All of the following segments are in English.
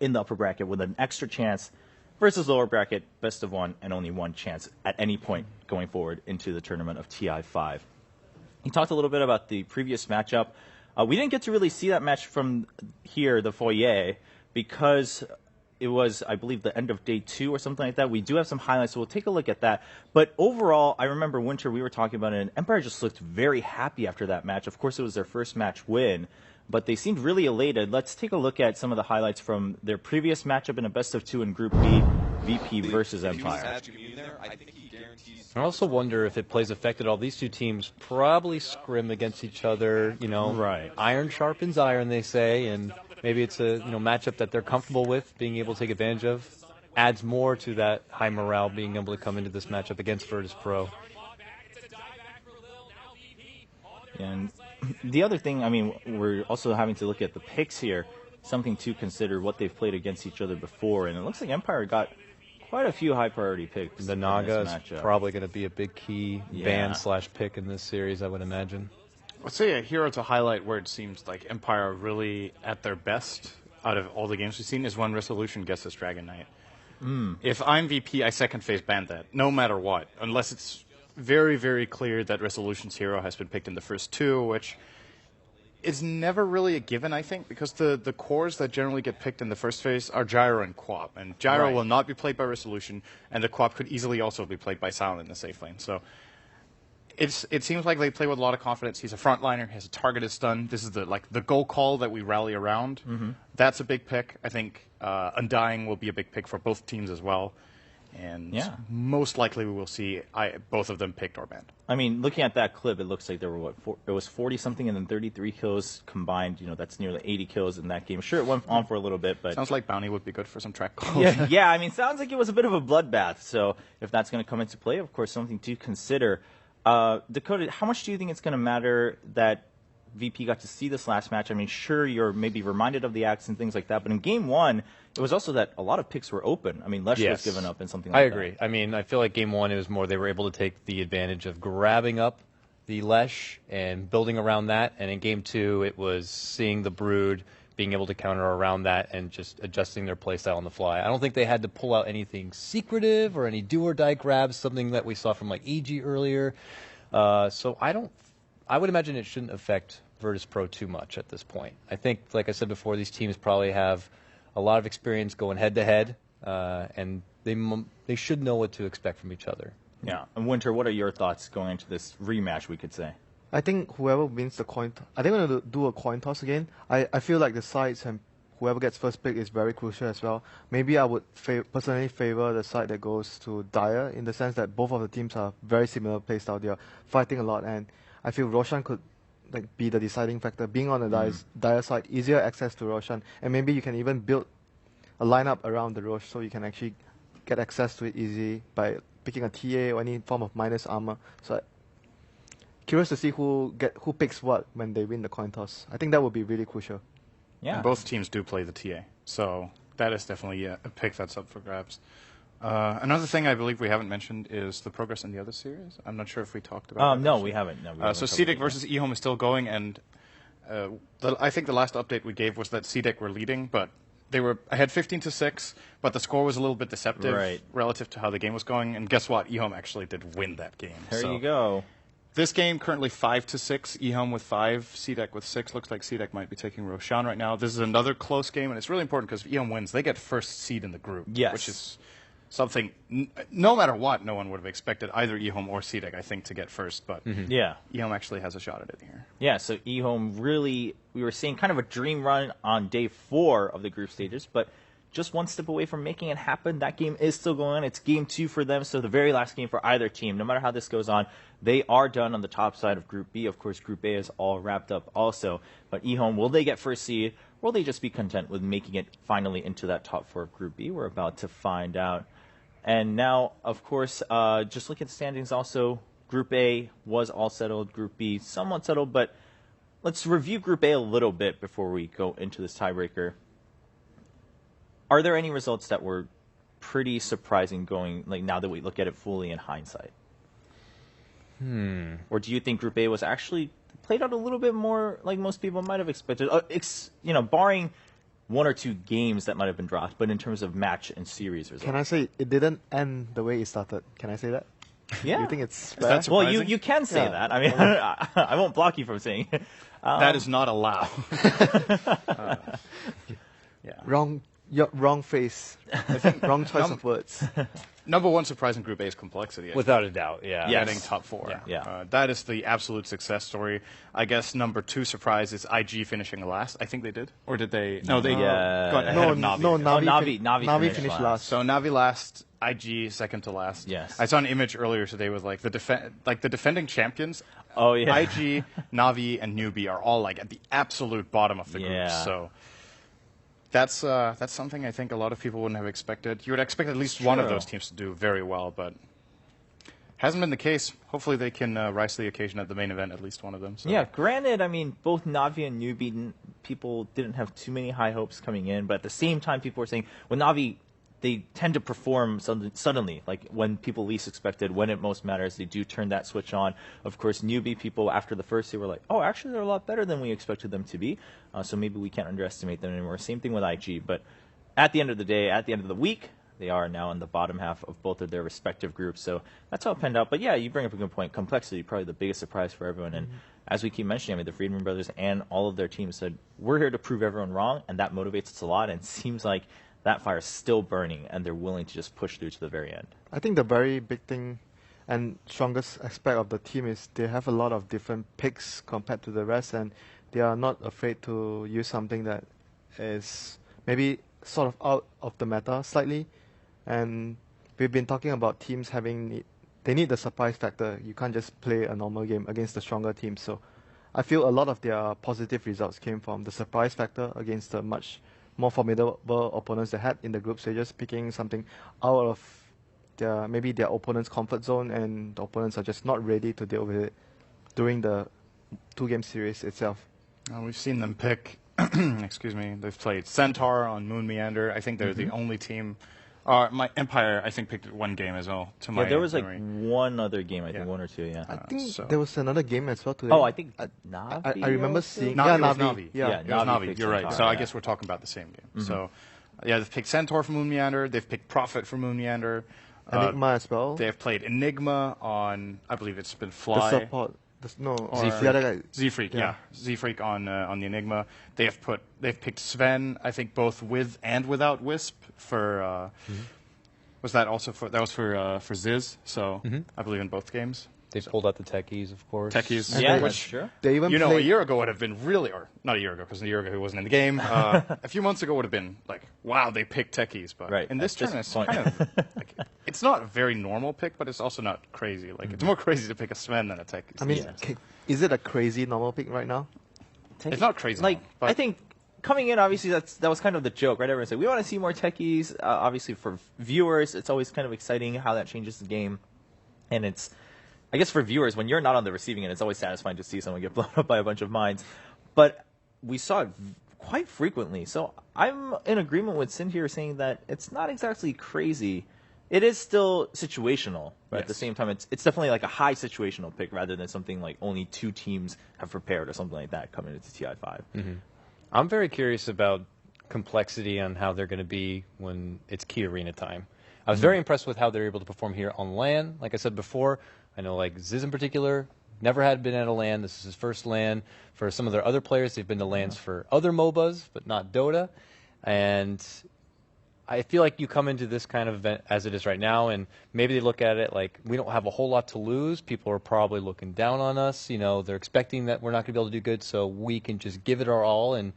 in the upper bracket with an extra chance versus lower bracket, best of one, and only one chance at any point going forward into the tournament of TI5. He talked a little bit about the previous matchup. We didn't get to really see that match from here, the foyer, because it was, I believe, the end of day 2 or something like that. We do have some highlights, so we'll take a look at that. But overall, I remember Winter, we were talking about it, and Empire just looked very happy after that match. Of course, it was their first match win, but they seemed really elated. Let's take a look at some of the highlights from their previous matchup in a best-of-2 in Group B, VP versus Empire. I also wonder if it plays effect at all. These two teams probably scrim against each other, Right. Iron sharpens iron, they say, and maybe it's a matchup that they're comfortable with, being able to take advantage of. Adds more to that high morale, being able to come into this matchup against Virtus Pro. And the other thing, I mean, we're also having to look at the picks here, something to consider what they've played against each other before, and it looks like Empire got quite a few high-priority picks. The Naga is probably going to be a big key ban/pick in this series, I would imagine. Let's say a hero to highlight where it seems like Empire are really at their best out of all the games we've seen is when Resolution gets this Dragon Knight. If I'm VP, I second phase ban that, no matter what, unless it's very, very clear that Resolution's hero has been picked in the first 2, which is never really a given, I think, because the cores that generally get picked in the first phase are Gyro and Quap, and Gyro will not be played by Resolution, and the Quap could easily also be played by Silent in the safe lane. So it seems like they play with a lot of confidence. He's a frontliner, he has a targeted stun. This is the goal call that we rally around. That's a big pick. I think Undying will be a big pick for both teams as well. And most likely we will see both of them picked or banned. I mean, looking at that clip, it looks like there were, it was 40-something and then 33 kills combined. That's nearly 80 kills in that game. Sure, it went on for a little bit, but... Sounds like Bounty would be good for some track calls. Yeah, I mean, sounds like it was a bit of a bloodbath. So if that's going to come into play, of course, something to consider. Dakota, how much do you think it's going to matter that VP got to see this last match? I mean, sure, you're maybe reminded of the acts and things like that, but in Game 1, it was also that a lot of picks were open. I mean, Lesh was given up and something like that. I agree. I mean, I feel like Game 1, it was more they were able to take the advantage of grabbing up the Lesh and building around that, and in Game 2, it was seeing the Brood, being able to counter around that and just adjusting their playstyle on the fly. I don't think they had to pull out anything secretive or any do-or-die grabs, something that we saw from like EG earlier. So I would imagine it shouldn't affect Virtus Pro too much at this point. I think, like I said before, these teams probably have a lot of experience going head-to-head, and they should know what to expect from each other. Yeah. And Winter, what are your thoughts going into this rematch, we could say? I think whoever wins the coin toss, I think we're going to do a coin toss again. I feel like the sides and whoever gets first pick is very crucial as well. Maybe I would personally favor the side that goes to Dire in the sense that both of the teams are very similar playstyle. They are fighting a lot, and I feel Roshan could be the deciding factor. Being on the Dire side, easier access to Roshan, and maybe you can even build a lineup around the Rosh so you can actually get access to it easy by picking a TA or any form of minus armor. So curious to see who picks what when they win the coin toss. I think that would be really crucial. Yeah. And both teams do play the TA, so that is definitely a pick that's up for grabs. Another thing I believe we haven't mentioned is the progress in the other series. I'm not sure if we talked about that. No, we haven't. No, so CDEC versus eHome is still going, and I think the last update we gave was that CDEC were leading, but they were ahead 15-6, but the score was a little bit deceptive relative to how the game was going, and guess what? eHome actually did win that game. There you go. This game currently 5-6, eHome with 5, CDEC with 6. Looks like CDEC might be taking Roshan right now. This is another close game, and it's really important because if eHome wins, they get first seed in the group, which is something, no matter what, no one would have expected either eHome or CDEC, I think, to get first. But eHome actually has a shot at it here. Yeah, so eHome really, we were seeing kind of a dream run on day 4 of the group stages, but just one step away from making it happen. That game is still going on. It's Game 2 for them, so the very last game for either team. No matter how this goes on, they are done on the top side of Group B. Of course, Group A is all wrapped up also. But eHome, will they get first seed, or will they just be content with making it finally into that top 4 of Group B? We're about to find out. And now, of course, just look at the standings also. Group A was all settled. Group B somewhat settled, but let's review Group A a little bit before we go into this tiebreaker. Are there any results that were pretty surprising going, like now that we look at it fully in hindsight? Or do you think Group A was actually played out a little bit more like most people might have expected? Barring one or two games that might have been dropped, but in terms of match and series results. Can I say it didn't end the way it started? Can I say that? Yeah. You think it's that fair? Well, surprising? you can say Yeah. that. I mean, I won't block you from saying it. That is not allowed. Yeah. Wrong face. Wrong choice of words. Number one surprise in Group A's complexity. I think. Without a doubt, yeah. Yes. Getting top 4. Yeah. That is the absolute success story. I guess number 2 surprise is IG finishing last. I think they did. Or did they? No, they got ahead of Navi. Navi finished last. So Navi last, IG second to last. Yes. I saw an image earlier today with like the defending champions. Oh, yeah. IG, Navi, and Newbie are all like at the absolute bottom of the group. Yeah. So that's something I think a lot of people wouldn't have expected. You would expect at least one of True. those teams to do very well, but hasn't been the case. Hopefully they can rise to the occasion at the main event, at least one of them. So. Yeah, granted, I mean, both Navi and Newbie, people didn't have too many high hopes coming in, but at the same time, people were saying, well, Navi, they tend to perform suddenly, like when people least expected, when it most matters, they do turn that switch on. Of course, Newbie people, after the first, they were like, oh, actually, they're a lot better than we expected them to be, so maybe we can't underestimate them anymore. Same thing with IG, but at the end of the day, at the end of the week, they are now in the bottom half of both of their respective groups. So that's how it panned out. But yeah, you bring up a good point. Complexity, probably the biggest surprise for everyone. And as we keep mentioning, I mean, the Friedman brothers and all of their teams said, we're here to prove everyone wrong, and that motivates us a lot. And it seems like that fire is still burning, and they're willing to just push through to the very end. I think the very big thing and strongest aspect of the team is they have a lot of different picks compared to the rest, and they are not afraid to use something that is maybe sort of out of the meta slightly. And we've been talking about teams they need the surprise factor. You can't just play a normal game against the stronger teams. So I feel a lot of their positive results came from the surprise factor against the much more formidable opponents they had in the group stages, picking something out of their opponent's comfort zone, and the opponents are just not ready to deal with it during the 2-game series itself. We've seen them pick, excuse me, they've played Centaur on Moon Meander. I think they're the only team. My Empire, I think, picked one game as well. Yeah, there was like memory. one other game, I think, Yeah. one or two, yeah. I think so- there was another game as well today. Oh, I think Navi. I remember also? seeing Navi, yeah, it was Navi. Navi. Yeah. It was Navi Navi. picked You're right. Centaur, So I yeah. guess we're talking about the same game. So, yeah, they've picked Centaur for Moon Meander. They've picked Prophet for Moon Meander. Enigma as well. They have played Enigma on, I believe it's been The Fly. support. The Z-Freak. other guy. Z-Freak, yeah. Z-Freak on the Enigma. They've picked Sven, I think both with and without Wisp for. Was that also for Ziz? So I believe in both games. They pulled out the techies, of course. Techies, Yeah, they- that's true. They even You know, a played. year ago would have been really, or not a year ago, because a year ago he wasn't in the game. A few months ago would have been like, wow, they picked techies. But Right, in this at this turn, it's point. kind of, like, it's not a very normal pick, but it's also not crazy. Like, it's more crazy to pick a Sven than a Techies. I mean, Yeah. is it a crazy normal pick right now? it's not crazy. Like, but I think coming in, obviously, that was kind of the joke, right? Everyone said, we want to see more techies. Obviously, for viewers, it's always kind of exciting how that changes the game. And it's, I guess for viewers, when you're not on the receiving end, it's always satisfying to see someone get blown up by a bunch of mines. But we saw it quite frequently. So I'm in agreement with Sin here saying that it's not exactly crazy. It is still situational, but at the Yes. same time, it's definitely like a high situational pick rather than something like only 2 teams have prepared or something like that coming into TI5. I'm very curious about complexity on how they're going to be when it's key arena time. I was very impressed with how they're able to perform here on LAN. Like I said before, I know like Ziz in particular never had been at a LAN. This is his first LAN. For some of their other players, they've been to LANs for other MOBAs, but not Dota. And I feel like you come into this kind of event as it is right now, and maybe they look at it like we don't have a whole lot to lose. People are probably looking down on us. You know, they're expecting that we're not going to be able to do good, so we can just give it our all. And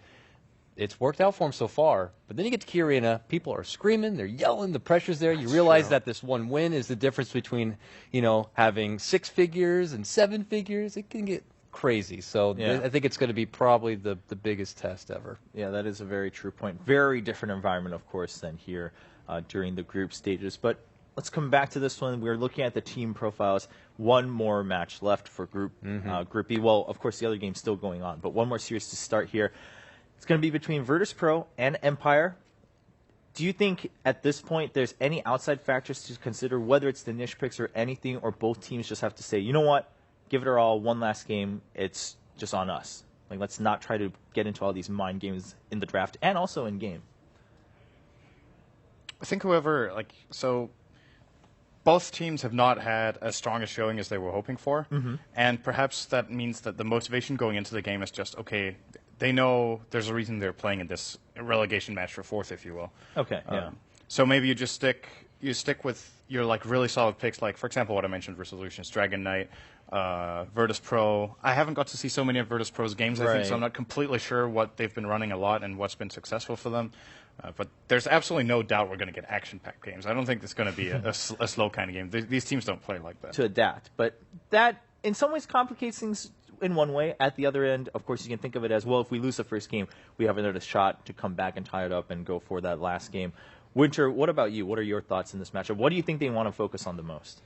it's worked out for them so far. But then you get to Key Arena, people are screaming, they're yelling, the pressure's there. You realize that this one win is the difference between, you know, having 6 figures and 7 figures. It can get crazy. So Yeah. I think it's going to be probably the biggest test ever. Yeah, that is a very true point. Very different environment, of course, than here during the group stages. But let's come back to this one. We're looking at the team profiles. One more match left for Group B. Well, of course, the other game's still going on, but one more series to start here. It's going to be between Virtus Pro and Empire. Do you think at this point there's any outside factors to consider, whether it's the niche picks or anything, or both teams just have to say, you know what, give it our all, one last game, it's just on us? Like, let's not try to get into all these mind games in the draft and also in game. I think whoever, so both teams have not had as strong a showing as they were hoping for. And perhaps that means that the motivation going into the game is just, okay, they know there's a reason they're playing in this relegation match for fourth, if you will. Okay, yeah. So maybe you just stick with your really solid picks, like, for example, what I mentioned, Resolutions, Dragon Knight, Virtus Pro. I haven't got to see so many of Virtus Pro's games, I think, so I'm not completely sure what they've been running a lot and what's been successful for them. But there's absolutely no doubt we're going to get action-packed games. I don't think it's going to be a slow kind of game. These teams don't play like that. To adapt. But that, in some ways, complicates things in one way. At the other end, of course, you can think of it as, well, if we lose the first game, we have another shot to come back and tie it up and go for that last game. Winter, what about you? What are your thoughts in this matchup? What do you think they want to focus on the most?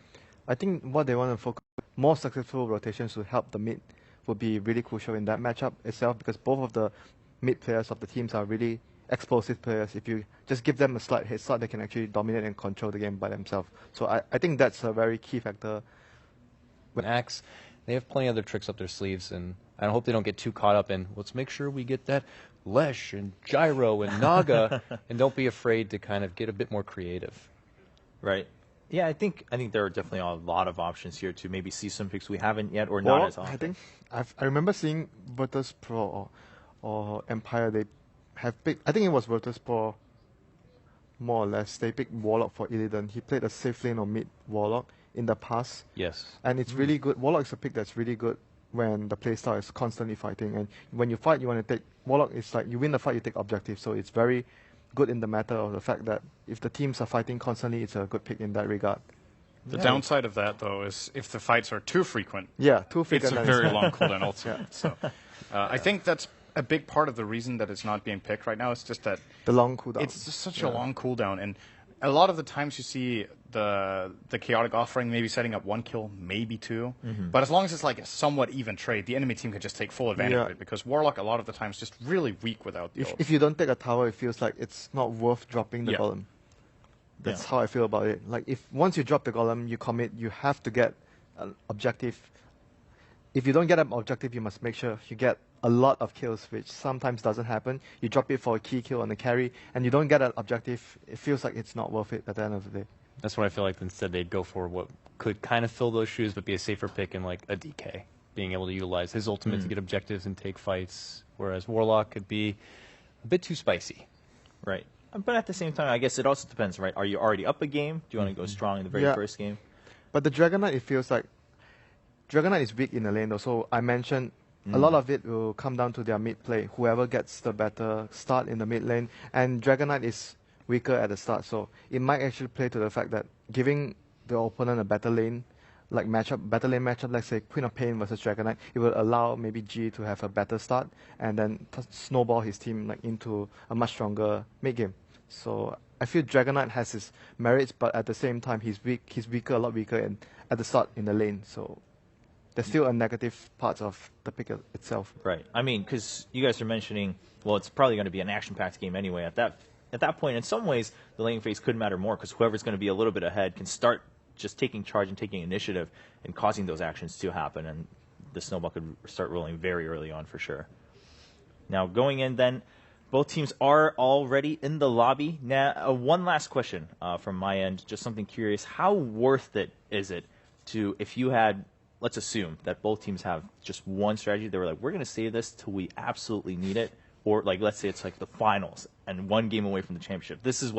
I think what they want to focus more successful rotations to help the mid would be really crucial in that matchup itself, because both of the mid players of the teams are really explosive players. If you just give them a slight head start, they can actually dominate and control the game by themselves. So I think that's a very key factor. Axe, they have plenty of other tricks up their sleeves, and I hope they don't get too caught up in, let's make sure we get that Lesh and Gyro and Naga, and don't be afraid to kind of get a bit more creative. Right. Yeah, I think there are definitely a lot of options here to maybe see some picks we haven't yet or not as often. I think I remember seeing Virtus Pro or Empire. They have picked. I think it was Virtus Pro. More or less, they picked Warlock for Illidan. He played a safe lane or mid Warlock in the past. Yes. And it's really good. Warlock is a pick that's really good when the playstyle is constantly fighting. And when you fight, you want to take Warlock. It's like you win the fight, you take objective. So it's very good in the matter of the fact that if the teams are fighting constantly, it's a good pick in that regard. The downside of that, though, is if the fights are too frequent, too frequent. It's a very long cooldown also. So I think that's a big part of the reason that it's not being picked right now. It's just that the long cooldown. It's just such a long cooldown, and a lot of the times you see the chaotic offering maybe setting up one kill, maybe two. But as long as it's like a somewhat even trade, the enemy team can just take full advantage of it, because Warlock a lot of the times just really weak without the ult. If you don't take a tower, it feels like it's not worth dropping the golem. That's how I feel about it. Like, if once you drop the golem, you commit, you have to get an objective. If you don't get an objective, you must make sure you get a lot of kills, which sometimes doesn't happen. You drop it for a key kill on the carry, and you don't get an objective. It feels like it's not worth it at the end of the day. That's what I feel like. Instead, they'd go for what could kind of fill those shoes, but be a safer pick in like a DK, being able to utilize his ultimate to get objectives and take fights, whereas Warlock could be a bit too spicy. Right. But at the same time, I guess it also depends, right? Are you already up a game? Do you want to go strong in the very first game? But the Dragon Knight, it feels like Dragon Knight is weak in the lane, though. So I mentioned a lot of it will come down to their mid play. Whoever gets the better start in the mid lane, and Dragon Knight is weaker at the start, so it might actually play to the fact that giving the opponent a better lane, like better lane matchup, let's say Queen of Pain versus Dragon Knight, it will allow maybe G to have a better start and then snowball his team like into a much stronger mid game. So I feel Dragon Knight has his merits, but at the same time he's weak. He's weaker, a lot weaker at the start in the lane. So there's still a negative part of the pick itself. Right. I mean, because you guys are mentioning, well, it's probably going to be an action-packed game anyway. At that point, in some ways, the lane phase could matter more, because whoever's going to be a little bit ahead can start just taking charge and taking initiative and causing those actions to happen, and the snowball could start rolling very early on for sure. Now, going in then, both teams are already in the lobby. Now, one last question from my end, just something curious. How worth it is it to, if you had, let's assume that both teams have just one strategy, they were like, we're going to save this till we absolutely need it, or like, let's say it's like the finals and one game away from the championship. This is what